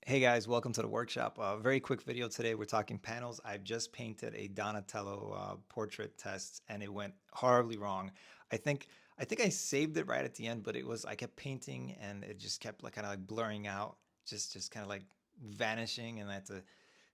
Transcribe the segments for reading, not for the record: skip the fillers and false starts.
Hey guys, welcome to the workshop. Very quick video today. We're talking panels. I've just painted a Donatello portrait test and it went horribly wrong. I think I think I saved it right at the end, but I kept painting and it just kept like kind of like blurring out, just kind of like vanishing, and I had to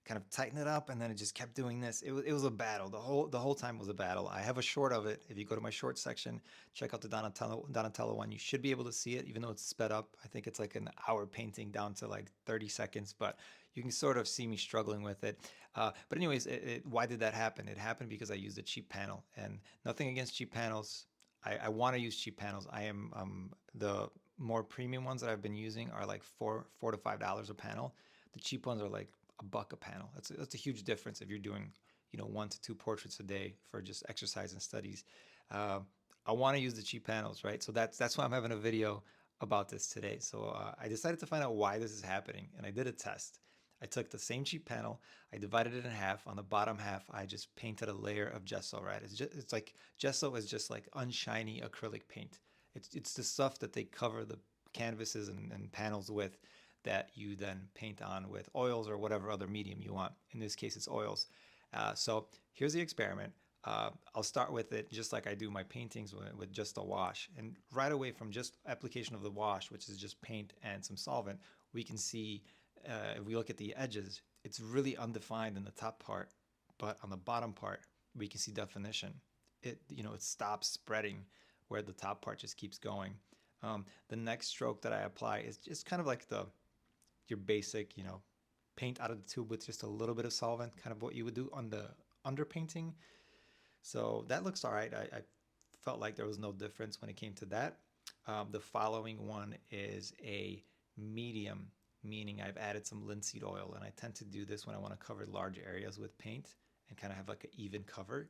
kind of tighten it up, and then it just kept doing this. It was a battle. The whole time was a battle. I have a short of it. If you go to my short section, check out the Donatello one. You should be able to see it, even though it's sped up. I think it's like an hour painting down to like 30 seconds, but you can sort of see me struggling with it. But anyways, why did that happen? It happened because I used a cheap panel, and nothing against cheap panels. I want to use cheap panels. I am the more premium ones that I've been using are like four to $5 a panel. The cheap ones are like $1 a panel. That's a huge difference if you're doing, 1 to 2 portraits a day for just exercise and studies. Uh, I want to use the cheap panels, right? So that's why I'm having a video about this today. So I decided to find out why this is happening, and I did a test. I took the same cheap panel, I divided it in half. On the bottom half, I just painted a layer of gesso, right? It's like gesso is just like unshiny acrylic paint. It's the stuff that they cover the canvases and panels with, that you then paint on with oils or whatever other medium you want. In this case, it's oils. So here's the experiment. I'll start with it just like I do my paintings with just a wash. And right away from just application of the wash, which is just paint and some solvent, we can see, if we look at the edges, it's really undefined in the top part, but on the bottom part, we can see definition. It stops spreading where the top part just keeps going. The next stroke that I apply is just kind of like your basic, paint out of the tube with just a little bit of solvent, kind of what you would do on the underpainting. So that looks all right. I felt like there was no difference when it came to that. The following one is a medium, meaning I've added some linseed oil, and I tend to do this when I want to cover large areas with paint and kind of have like an even cover.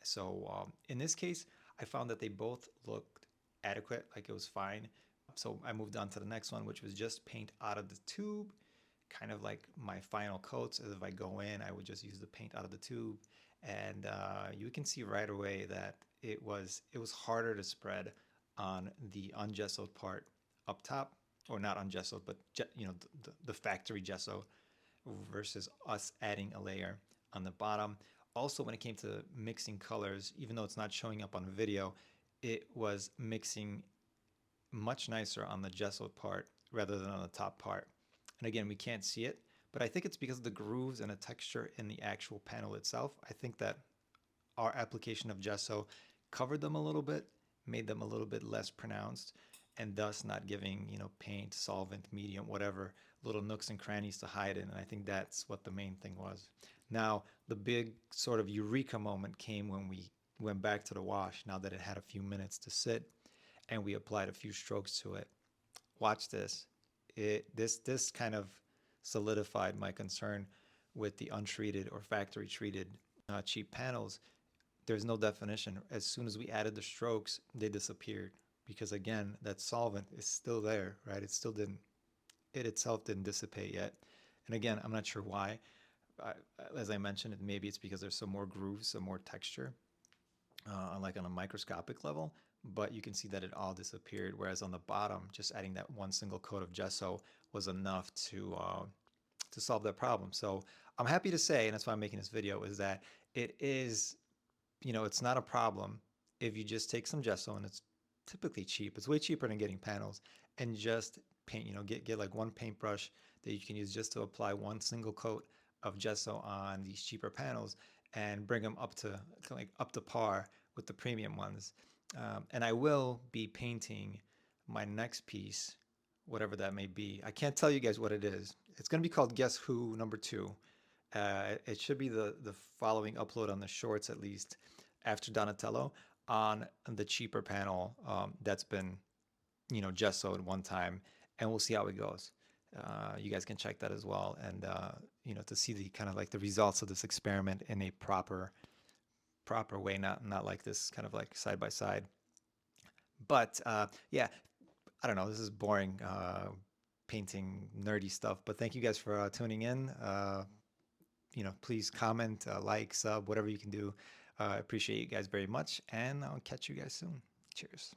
So in this case, I found that they both looked adequate, like it was fine. So I moved on to the next one, which was just paint out of the tube, kind of like my final coats. As if I go in, I would just use the paint out of the tube, and you can see right away that it was harder to spread on the ungessoed part up top, or not ungessoed, but the factory gesso, versus us adding a layer on the bottom. Also, when it came to mixing colors, even though it's not showing up on video, it was mixing much nicer on the gessoed part rather than on the top part. And again, we can't see it, but I think it's because of the grooves and the texture in the actual panel itself. I think that our application of gesso covered them a little bit, made them a little bit less pronounced, and thus not giving, paint, solvent, medium, whatever, little nooks and crannies to hide in. And I think that's what the main thing was. Now, the big sort of eureka moment came when we went back to the wash, now that it had a few minutes to sit, and we applied a few strokes to it. Watch this. This kind of solidified my concern with the untreated or factory treated cheap panels. There's no definition. As soon as we added the strokes, they disappeared, because again, that solvent is still there, right? It itself didn't dissipate yet. And again, I'm not sure why. I, as I mentioned, maybe it's because there's some more grooves, some more texture, like on a microscopic level, but you can see that it all disappeared. Whereas on the bottom, just adding that one single coat of gesso was enough to solve that problem. So I'm happy to say, and that's why I'm making this video, is that it is, it's not a problem if you just take some gesso, and it's typically cheap. It's way cheaper than getting panels, and just paint. Get like one paintbrush that you can use just to apply one single coat of gesso on these cheaper panels, and bring them up to like up to par with the premium ones. And I will be painting my next piece, whatever that may be. I can't tell you guys what it is. It's going to be called Guess Who #2. It should be the following upload on the shorts, at least after Donatello, on the cheaper panel that's been, gessoed one time, and we'll see how it goes. You guys can check that as well, and to see the kind of like the results of this experiment in a proper way, not like this kind of like side by side. But yeah, I don't know. This is boring painting nerdy stuff, but thank you guys for tuning in. Please comment, like, sub, whatever you can do. I appreciate you guys very much, and I'll catch you guys soon. Cheers.